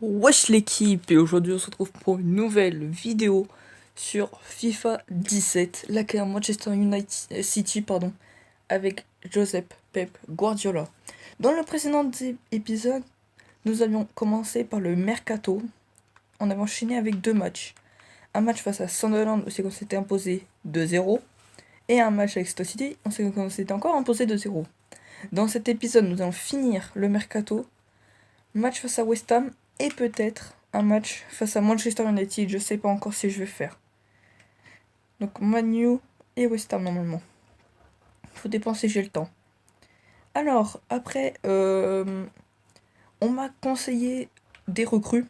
Wesh l'équipe, et aujourd'hui on se retrouve pour une nouvelle vidéo sur FIFA 17, laquelle Manchester United City avec Joseph Pep Guardiola. Dans le précédent épisode, nous avions commencé par le Mercato. On avait enchaîné avec deux matchs. Un match face à Sunderland où on s'était imposé 2-0, et un match avec Stoke City où on s'était encore imposé 2-0. Dans cet épisode, nous allons finir le Mercato, match face à West Ham, et peut-être un match face à Manchester United. Je sais pas encore si je vais faire. Donc Man U et West Ham normalement. Faut dépenser, j'ai le temps. Alors, après, on m'a conseillé des recrues.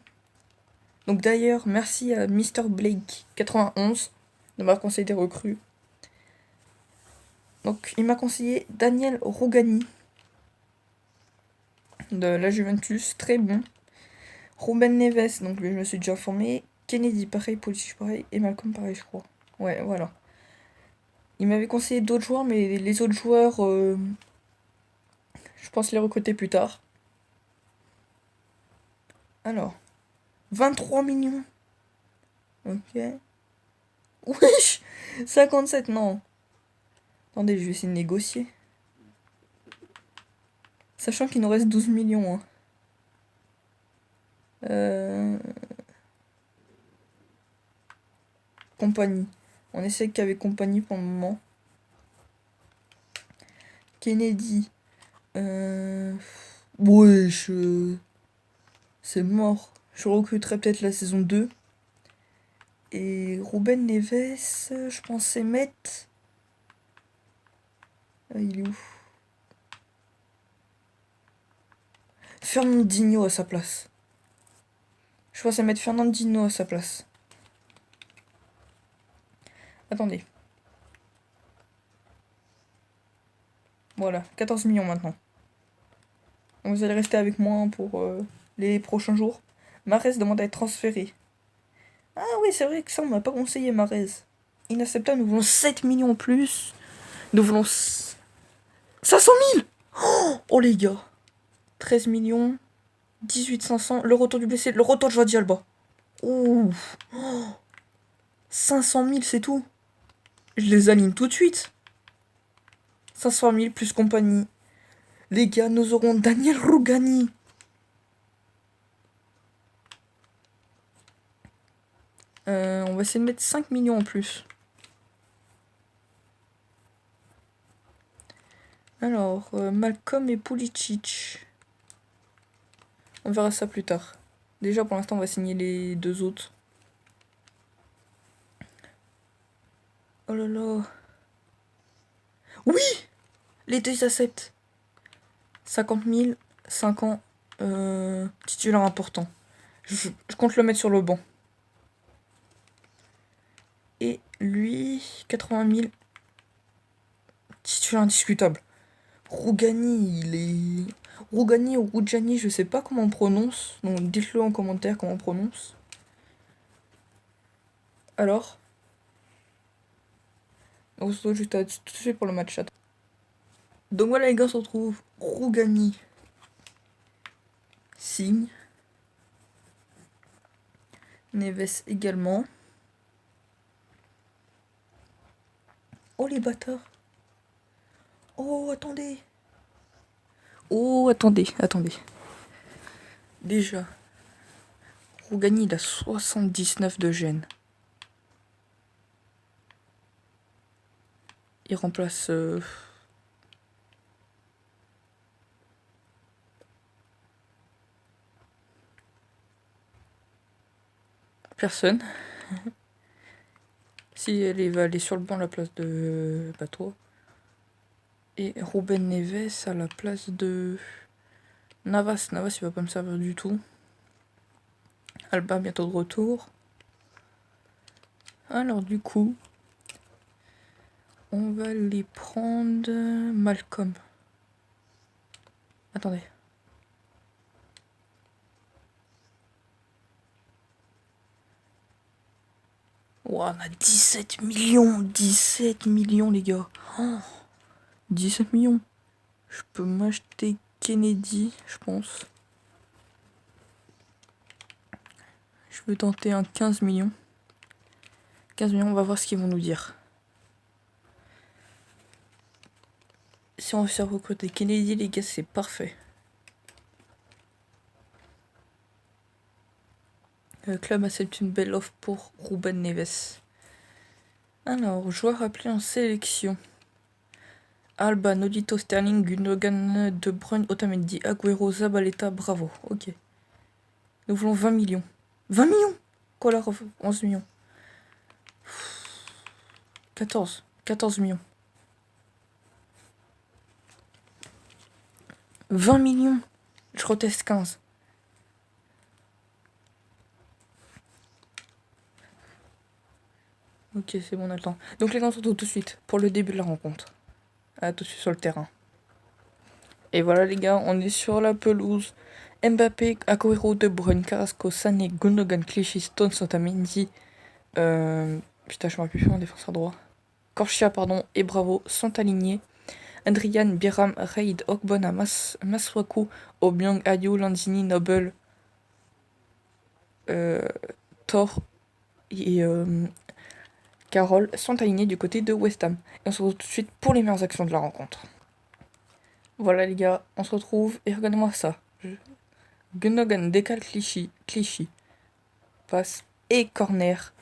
Donc d'ailleurs, merci à Mr. Blake 91 de m'avoir conseillé des recrues. Donc il m'a conseillé Daniel Rugani de la Juventus, très bon. Ruben Neves, donc lui je me suis déjà informé. Kennedy pareil, Pulisic pareil, et Malcolm pareil je crois. Ouais, voilà. Il m'avait conseillé d'autres joueurs, mais les autres joueurs, je pense les recruter plus tard. Alors, 23 millions. Ok. Wesh, 57, non. Attendez, je vais essayer de négocier. Sachant qu'il nous reste 12 millions. Hein. Compagnie. On essaie qu'avec compagnie pour le moment. Kennedy. Wesh. C'est mort. Je recruterai peut-être la saison 2. Et Ruben Neves, je pensais mettre... il est où? Fernandinho à sa place. Je pensais mettre Fernandinho à sa place. Attendez. Voilà, 14 millions maintenant. Donc vous allez rester avec moi pour les prochains jours. Marez demande à être transféré. Ah oui, c'est vrai que ça, on m'a pas conseillé Marez. Inacceptable, nous voulons 7 millions en plus. Nous voulons 500 000. Oh les gars. 13 millions. 18 500. Le retour du blessé. Le retour de Jordi Alba. Ouh. 500 000, c'est tout. Je les aligne tout de suite. 500 000 plus compagnie. Les gars, nous aurons Daniel Rugani. On va essayer de mettre 5 millions en plus. Alors, Malcolm et Pulisic. On verra ça plus tard. Déjà, pour l'instant, on va signer les deux autres. Oh là là. Oui! Les deux acceptent. 50 000, 5 ans, titulaire important. Je compte le mettre sur le banc. Et lui, 80 000, titulaire indiscutable. Rougani, il est... Rougani ou Rougani, je sais pas comment on prononce. Donc dites-le en commentaire comment on prononce. Alors, on se retrouve juste tout de suite pour le match. Donc voilà les gars, on se retrouve. Rougani signe. Neves également. Oh les bâtards. Oh attendez. Oh attendez. Déjà. Rougani il a 79 de gêne. Il remplace... personne. Si elle va aller sur le banc à la place de Bateau. Et Ruben Neves à la place de Navas. Navas il va pas me servir du tout. Alba bientôt de retour. Alors du coup, on va les prendre Malcolm. Attendez. Wow, on a 17 millions. 17 millions les gars. Oh, 17 millions. Je peux m'acheter Kennedy, je pense. Je veux tenter un 15 millions. 15 millions, on va voir ce qu'ils vont nous dire. Si on veut faire recruter Kennedy, les gars, c'est parfait. Le club accepte une belle offre pour Ruben Neves. Alors, joueur appelé en sélection. Alba, Nolito, Sterling, Gundogan, De Bruyne, Otamendi, Agüero, Zabaleta, bravo. Ok. Nous voulons 20 millions. 20 millions Kolarov, 11 millions. 14 millions. 20 millions. Je reteste 15. Ok, c'est bon, on a le temps. Donc les gars, on se retrouve tout de suite pour le début de la rencontre. À tout de suite sur le terrain. Et voilà les gars, on est sur la pelouse. Mbappé, Agüero, De Bruyne, Carrasco, Sané, Gundogan, Clichy, Stones, Otamendi. Putain, je m'en rappelle plus en défenseur droit. Corchia, pardon, et Bravo sont alignés. Adrian, Biram, Reid, Ogbonna, Masuaku, Obiang, Ayew, Lanzini, Noble, Thor et Carroll sont alignés du côté de West Ham. Et on se retrouve tout de suite pour les meilleures actions de la rencontre. Voilà les gars, on se retrouve et regardez-moi ça. Gundogan décale Clichy, passe et corner.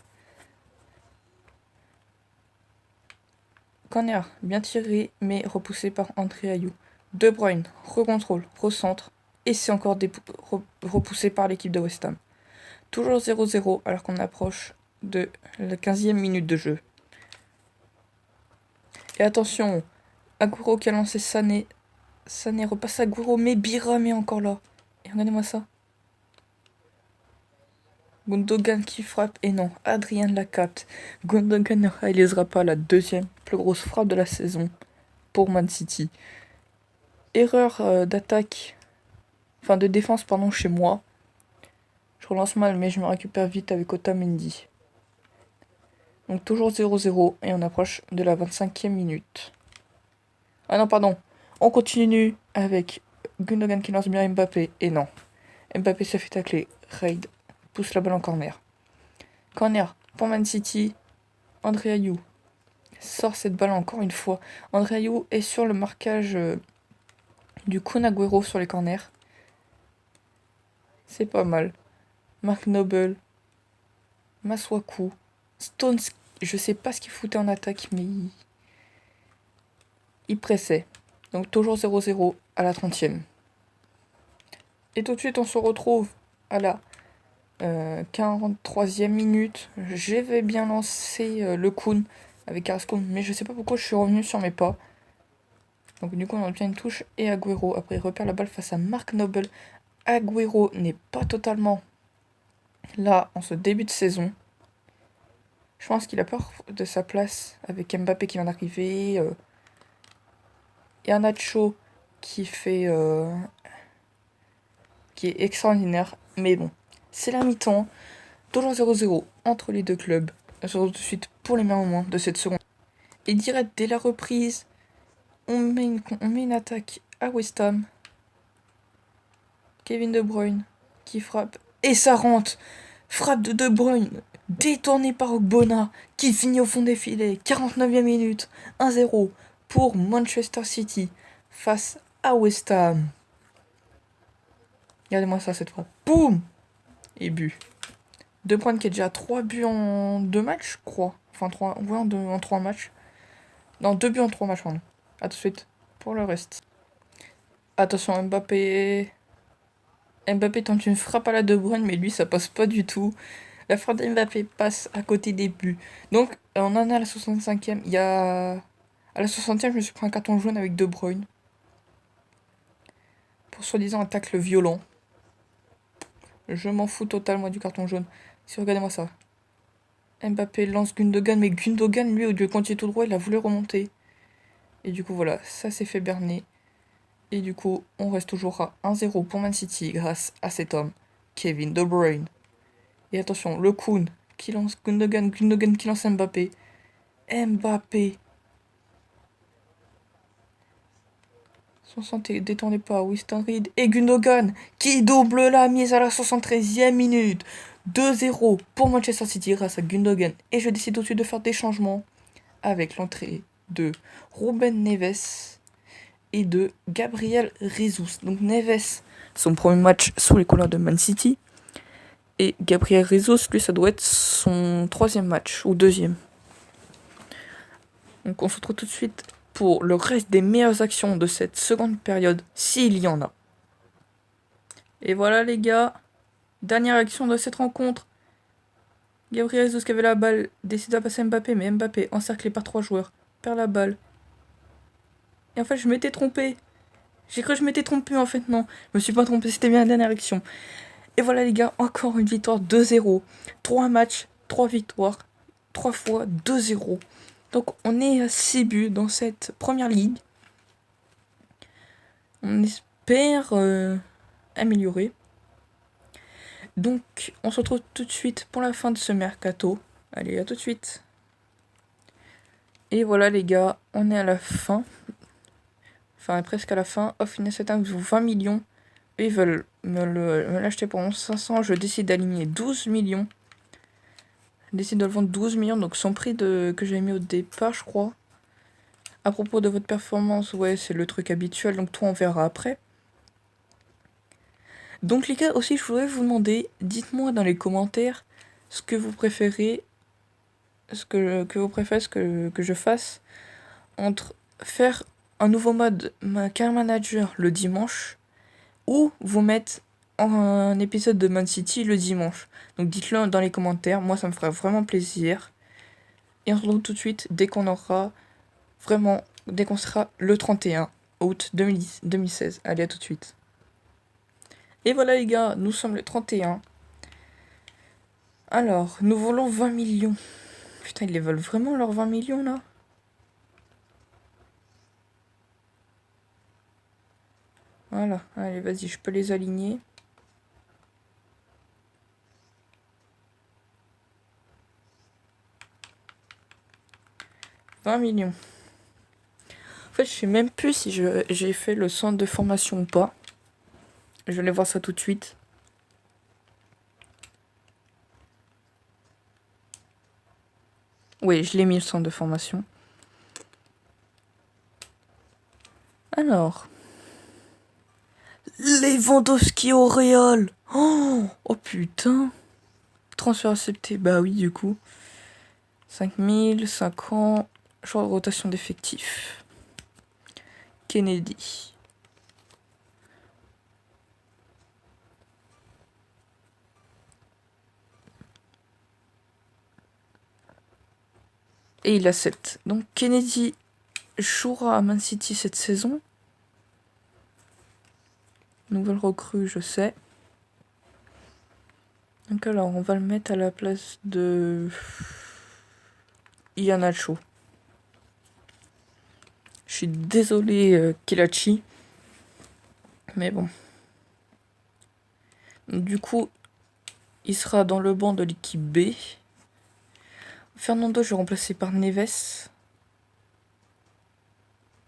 Corner bien tiré mais repoussé par André Ayew. De Bruyne recontrôle, recentre et c'est encore repoussé par l'équipe de West Ham. Toujours 0-0 alors qu'on approche de la 15e minute de jeu. Et attention, Agüero qui a lancé Sané. Sané repasse Agüero mais Biram est encore là. Et regardez-moi ça. Gundogan qui frappe, et non, Adrien la capte. Gundogan ne réalisera pas la deuxième plus grosse frappe de la saison pour Man City. Erreur d'attaque, enfin de défense pardon chez moi. Je relance mal mais je me récupère vite avec Otamendi. Donc toujours 0-0 et on approche de la 25e minute. Ah non pardon, on continue avec Gundogan qui lance bien Mbappé, et non. Mbappé se fait tacler, Reid pousse la balle en corner. Corner pour Man City. André Ayew sort cette balle encore une fois. André Ayew est sur le marquage du Kun Agüero sur les corners. C'est pas mal. Mark Noble. Masuaku. Stones, je sais pas ce qu'il foutait en attaque, mais il pressait. Donc toujours 0-0 à la 30e. Et tout de suite, on se retrouve à la 43e minute. J'avais bien lancé le Kun avec Carrasco, mais je sais pas pourquoi je suis revenu sur mes pas. Donc du coup on obtient une touche et Agüero après il repère la balle face à Mark Noble. Agüero n'est pas totalement là en ce début de saison. Je pense qu'il a peur de sa place avec Mbappé qui vient d'arriver. Et un Nacho qui fait qui est extraordinaire. Mais bon, c'est la mi-temps. Toujours 0-0 entre les deux clubs. On se retrouve tout de suite pour les meilleurs moments de cette seconde. Et direct dès la reprise, on met une attaque à West Ham. Kevin De Bruyne qui frappe. Et ça rentre. Frappe de De Bruyne. Détourné par Ogbonna qui finit au fond des filets. 49e minute. 1-0 pour Manchester City face à West Ham. Regardez-moi ça cette fois. Boum. Et but. De Bruyne qui a déjà 3 buts en 2 matchs, je crois. Enfin, 3, ouais, en 3 matchs. Non, 2 buts en 3 matchs, pardon. A tout de suite pour le reste. Attention, Mbappé. Mbappé tente une frappe à la De Bruyne, mais lui, ça passe pas du tout. La frappe d'Mbappé passe à côté des buts. Donc, on en est à la 65e. Il y a... À la 60e, je me suis pris un carton jaune avec De Bruyne. Pour soi-disant un tacle violent. Je m'en fous totalement du carton jaune. Si, regardez-moi ça. Mbappé lance Gundogan, mais Gundogan, lui, au lieu de continuer tout droit, il a voulu remonter. Et du coup, voilà, ça s'est fait berner. Et du coup, on reste toujours à 1-0 pour Man City grâce à cet homme, Kevin De Bruyne. Et attention, le Kun qui lance Gundogan qui lance Mbappé. Mbappé. Son santé, détendez pas, Winston Reid et Gundogan qui double la mise à la 73e minute. 2-0 pour Manchester City grâce à Gundogan. Et je décide tout de suite de faire des changements avec l'entrée de Ruben Neves et de Gabriel Jesus. Donc Neves, son premier match sous les couleurs de Man City. Et Gabriel Jesus, lui, ça doit être son 3e match ou 2e. Donc on se retrouve tout de suite pour le reste des meilleures actions de cette seconde période, s'il y en a. Et voilà les gars, dernière action de cette rencontre. Gabriel Jesus qui avait la balle, décide de passer Mbappé, mais Mbappé, encerclé par 3 joueurs, perd la balle. Et en fait, je m'étais trompé. J'ai cru que je m'étais trompé, en fait, non. Je me suis pas trompé, c'était bien la dernière action. Et voilà les gars, encore une victoire 2-0. 3 matchs, 3 victoires, 3 fois 2-0. Donc on est à 6 buts dans cette première ligue. On espère améliorer. Donc on se retrouve tout de suite pour la fin de ce mercato. Allez, à tout de suite. Et voilà les gars, on est à la fin. Enfin presque à la fin. Off Fitness Attack vaut 20 millions. Eux, ils veulent me l'acheter pour 500. Je décide d'aligner 12 millions. Je décide de le vendre 12 millions. Donc son prix que j'avais mis au départ, je crois. À propos de votre performance, ouais, c'est le truc habituel. Donc toi, on verra après. Donc les gars, aussi, je voudrais vous demander, dites-moi dans les commentaires ce que vous préférez, que je fasse entre faire un nouveau mode Car Manager le dimanche ou vous mettre un épisode de Man City le dimanche. Donc dites-le dans les commentaires, moi ça me ferait vraiment plaisir. Et on se retrouve tout de suite dès qu'on sera le 31 août 2016. Allez, à tout de suite. Et voilà les gars, nous sommes le 31. Alors, nous volons 20 millions. Putain, ils les veulent vraiment leurs 20 millions là? Voilà, allez, vas-y, je peux les aligner. « 20 millions. » En fait, je sais même plus si j'ai fait le centre de formation ou pas. Je vais aller voir ça tout de suite. Oui, je l'ai mis le centre de formation. Alors. Lewandowski au Real. Oh putain. Transfert accepté. Bah oui, du coup. 5000, 5 ans. Choix de rotation d'effectifs. Kennedy. Et il accepte. Donc Kennedy jouera à Man City cette saison. Nouvelle recrue, je sais. Donc alors, on va le mettre à la place de Iheanacho. Je suis désolé, Kelechi. Mais bon. Du coup, il sera dans le banc de l'équipe B. Fernando, je vais remplacer par Neves.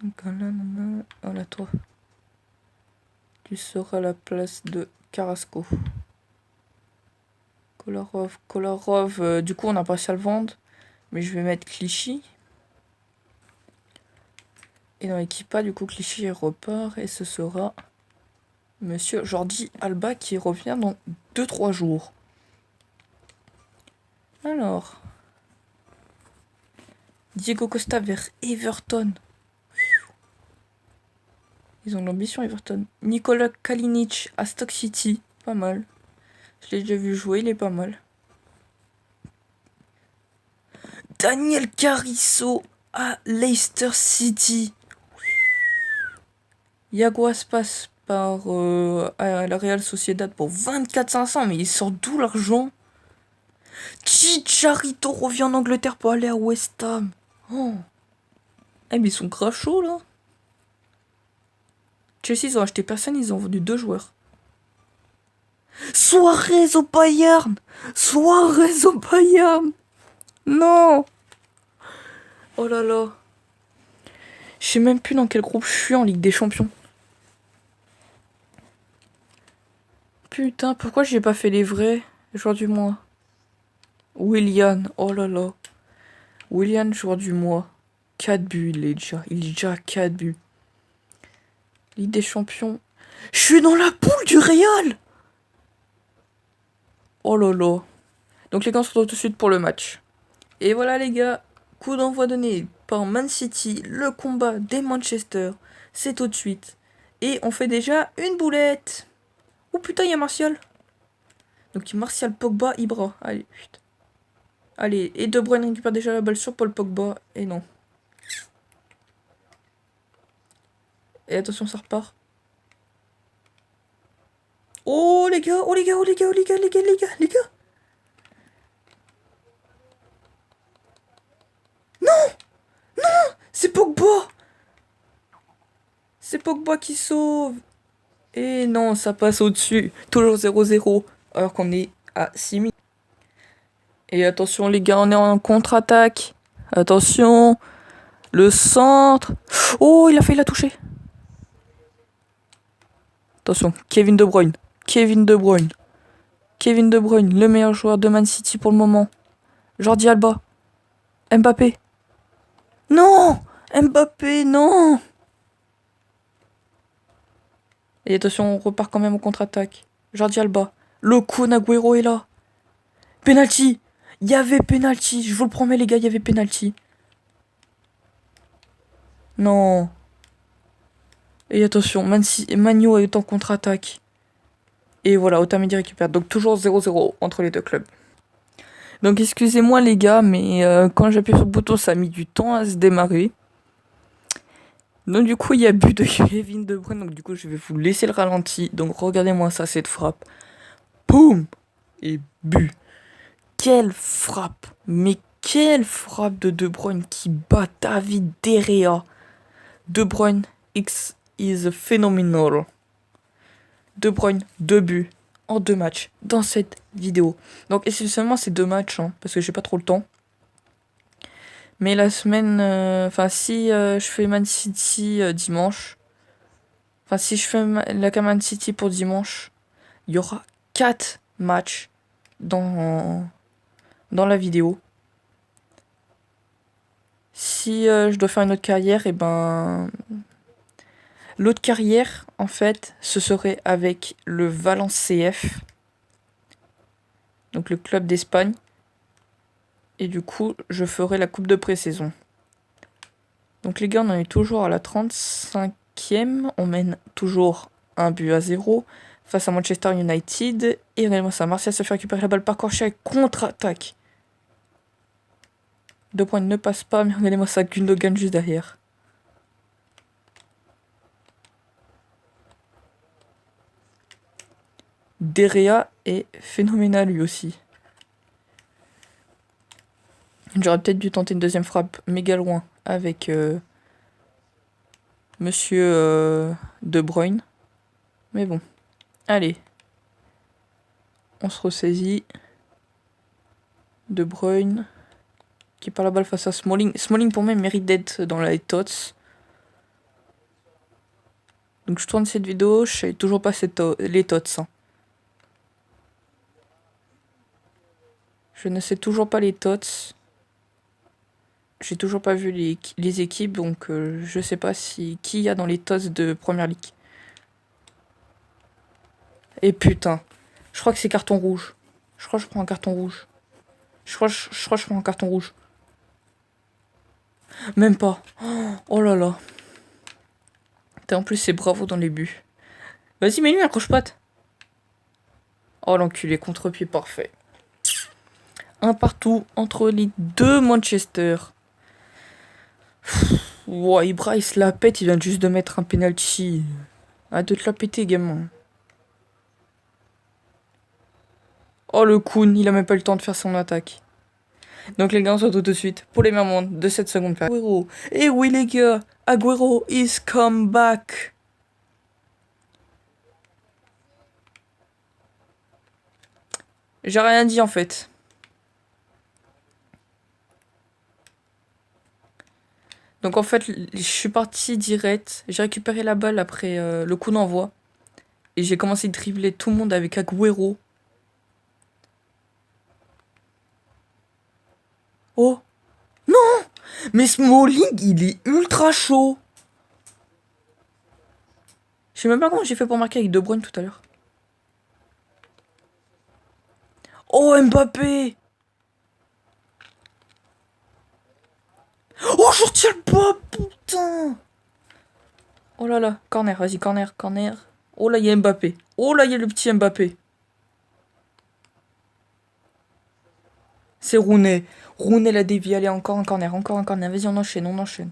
Donc voilà, toi. Tu seras à la place de Carrasco. Kolarov, du coup on n'a pas réussi à le vendre. Mais je vais mettre Clichy. Et dans l'équipe A, du coup Clichy repart. Et ce sera Monsieur Jordi Alba qui revient dans 2-3 jours. Alors. Diego Costa vers Everton. Ils ont l'ambition Everton. Nikola Kalinic à Stoke City. Pas mal. Je l'ai déjà vu jouer, il est pas mal. Daniel Carriço à Leicester City. Iago Aspas par à la Real Sociedad pour 24 500. Mais il sort d'où l'argent? Chicharito revient en Angleterre pour aller à West Ham. Oh. Eh mais ils sont grave chauds là. Chelsea ils ont acheté personne, ils ont vendu 2 joueurs. Suarez au Bayern. Suarez au Bayern. Non. Oh là là. Je sais même plus dans quel groupe je suis en Ligue des Champions. Putain, pourquoi j'ai pas fait les vrais? joueur du mois. Willian, oh là là. Willian, joueur du mois. 4 buts, il est déjà à 4 buts. Ligue des champions. Je suis dans la poule du Real. Oh là là. Donc les gars, on se retrouve tout de suite pour le match. Et voilà les gars, coup d'envoi donné par Man City, le combat des Manchester. C'est tout de suite. Et on fait déjà une boulette. Oh putain, il y a Martial. Donc Martial, Pogba, Ibra. Allez, putain. Allez, et De Bruyne récupère déjà la balle sur Paul Pogba. Et non. Et attention, ça repart. Oh les gars, oh les gars, oh les gars, oh les gars, les gars, les gars, les gars. C'est Pogba. C'est Pogba qui sauve. Et non, ça passe au-dessus. Toujours 0-0. Alors qu'on est à 6 minutes. Et attention les gars, on est en contre-attaque. Attention. Le centre. Oh, il a failli la toucher. Attention, Kevin De Bruyne. Kevin De Bruyne. Kevin De Bruyne, le meilleur joueur de Man City pour le moment. Jordi Alba. Mbappé. Non! Mbappé, non! Et attention, on repart quand même au contre-attaque. Jordi Alba. Le Kun Agüero est là. Penalty! Il y avait penalty. Je vous le promets, les gars, il y avait penalty. Non. Et attention, Magno est en contre-attaque. Et voilà, Otamendi récupère. Donc toujours 0-0 entre les deux clubs. Donc excusez-moi les gars, mais quand j'appuie sur le bouton, ça a mis du temps à se démarrer. Donc du coup, il y a but de Kevin De Bruyne. Donc du coup, je vais vous laisser le ralenti. Donc regardez-moi ça, cette frappe. Boum! Et but. Quelle frappe! Mais quelle frappe de De Bruyne qui bat David De Gea. De Bruyne X is phenomenal. De Bruyne, 2 buts en 2 matchs dans cette vidéo. Donc essentiellement c'est 2 matchs, hein, parce que j'ai pas trop le temps. Mais la semaine, si je fais Man City dimanche, si je fais la Man City pour dimanche, il y aura 4 matchs dans la vidéo. Si je dois faire une autre carrière, et ben l'autre carrière, en fait, ce serait avec le Valence CF, donc le club d'Espagne. Et du coup, je ferai la coupe de pré-saison. Donc les gars, on en est toujours à la 35e. On mène toujours 1-0 face à Manchester United. Et regardez-moi ça, Martial se fait récupérer la balle par Crochet avec contre-attaque. De Bruyne ne passe pas, mais regardez-moi ça, Gundogan juste derrière. De Gea est phénoménal lui aussi. J'aurais peut-être dû tenter une deuxième frappe méga loin avec Monsieur De Bruyne. Mais bon. Allez. On se ressaisit. De Bruyne. Qui part la balle face à Smalling. Smalling pour moi mérite d'être dans la tots. Donc je tourne cette vidéo. Je sais toujours pas les tots. Hein. Je ne sais toujours pas les tots. J'ai toujours pas vu les équipes, donc je sais pas qui y a dans les tots de Première Ligue. Et putain, je crois que c'est carton rouge. Je crois que je prends un carton rouge. Je crois que je prends un carton rouge. Même pas. Oh là là. En plus, c'est bravo dans les buts. Vas-y, mets-lui un croche-patte. Oh l'enculé, contre-pied parfait. Un partout entre les deux Manchester. Wow, Ibra il se la pète, il vient juste de mettre un penalty. Arrête de te la péter, gamin. Oh le Kun, il a même pas eu le temps de faire son attaque. Donc les gars, on se retrouve tout de suite pour les moments de cette seconde période. Agüero. Et oui les gars, Agüero is come back. J'ai rien dit en fait. Donc en fait, je suis parti direct. J'ai récupéré la balle après le coup d'envoi. Et j'ai commencé à dribbler tout le monde avec Agüero. Oh. Non. Mais Smalling, il est ultra chaud. Je sais même pas comment j'ai fait pour marquer avec De Bruyne tout à l'heure. Oh, Mbappé. Oh, je retiens le pas, putain. Oh là là, corner, vas-y, corner, corner. Oh là, il y a Mbappé. Oh là, il y a le petit Mbappé. C'est Rooney. Rooney l'a dévié, allez, encore un corner, encore un corner. Vas-y, on enchaîne, on enchaîne.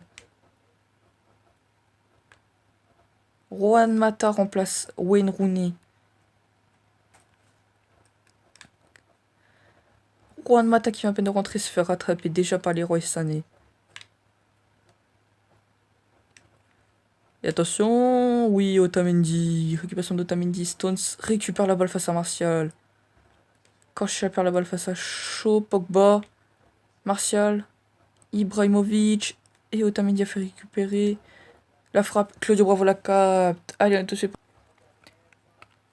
Juan Mata remplace Wayne Rooney. Juan Mata qui vient à peine de rentrer se fait rattraper déjà par Leroy Sané. Et attention, oui, Otamendi. Récupération d'Otamendi. Stones récupère la balle face à Martial. Kanché perd la balle face à Shaw, Pogba. Martial. Ibrahimovic. Et Otamendi a fait récupérer. La frappe. Claudio Bravo la capte. Allez, attention.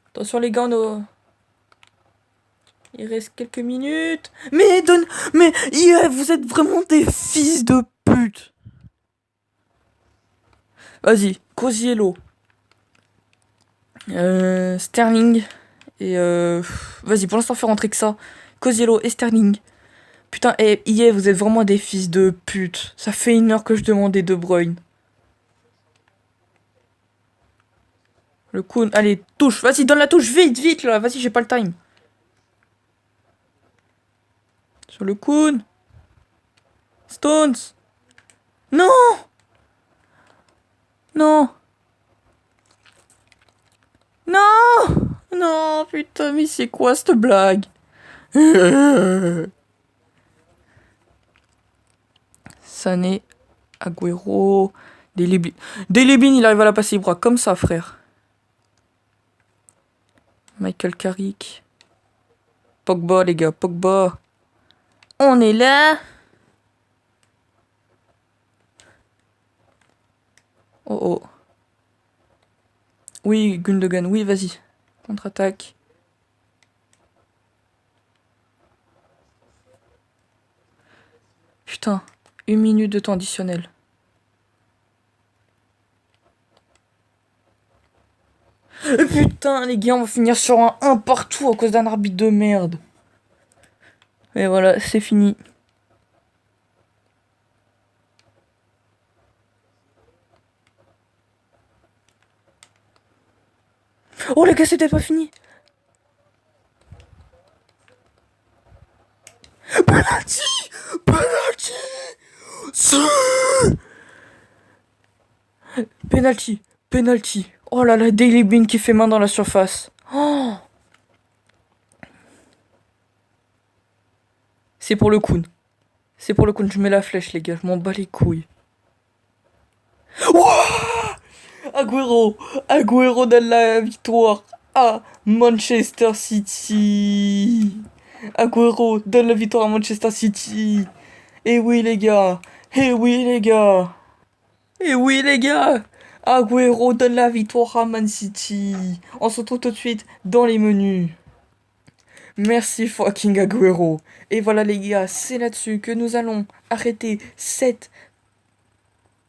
Attention les gars, il reste quelques minutes. Mais donne. Mais yeah, vous êtes vraiment des fils de pute. Vas-y, Cosiello. Sterling. Et vas-y, pour l'instant, fais rentrer que ça. Cosiello et Sterling. Putain, et yeah, vous êtes vraiment des fils de pute. Ça fait 1 heure que je demandais De Bruyne. Le Kun, allez, touche. Vas-y, donne la touche, vite, vite, là. Vas-y, j'ai pas le time. Sur le Kun. Stones. Non. Non. Non. Non, putain, mais c'est quoi cette blague? Sané, Agüero, Delibin. Delibin, il arrive à la passer bras comme ça, frère. Michael Carrick. Pogba, les gars, Pogba. On est là. Oh oh. Oui, Gundogan, oui, vas-y. Contre-attaque. Putain, 1 minute de temps additionnel. Putain, les gars, on va finir sur un 1 partout à cause d'un arbitre de merde. Et voilà, c'est fini. Oh les gars, c'était pas fini. Penalty. Penalty. Penalty. Penalty. Oh là là, Daily Bean qui fait main dans la surface. Oh. C'est pour le Kun. C'est pour le Kun. Je mets la flèche, les gars. Je m'en bats les couilles. Wouah. Agüero. Agüero donne la victoire à Manchester City. Agüero donne la victoire à Manchester City. Et oui, les gars. Et oui, les gars. Et oui, les gars. Agüero donne la victoire à Man City. On se retrouve tout de suite dans les menus. Merci fucking Agüero. Et voilà les gars, c'est là-dessus que nous allons arrêter cette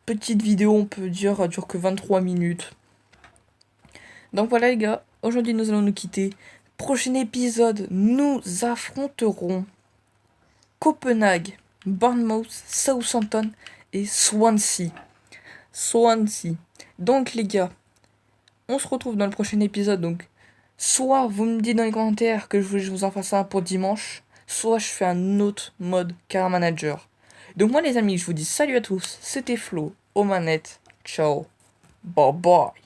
petite vidéo, on peut dire, elle dure que 23 minutes. Donc voilà les gars, aujourd'hui nous allons nous quitter. Prochain épisode, nous affronterons Copenhague, Bournemouth, Southampton et Swansea. Swansea. Donc les gars, on se retrouve dans le prochain épisode. Donc soit vous me dites dans les commentaires que je vous en fasse un pour dimanche, soit je fais un autre mode car manager. Donc moi les amis, je vous dis salut à tous, c'était Flo aux manettes. Ciao. Bye bye.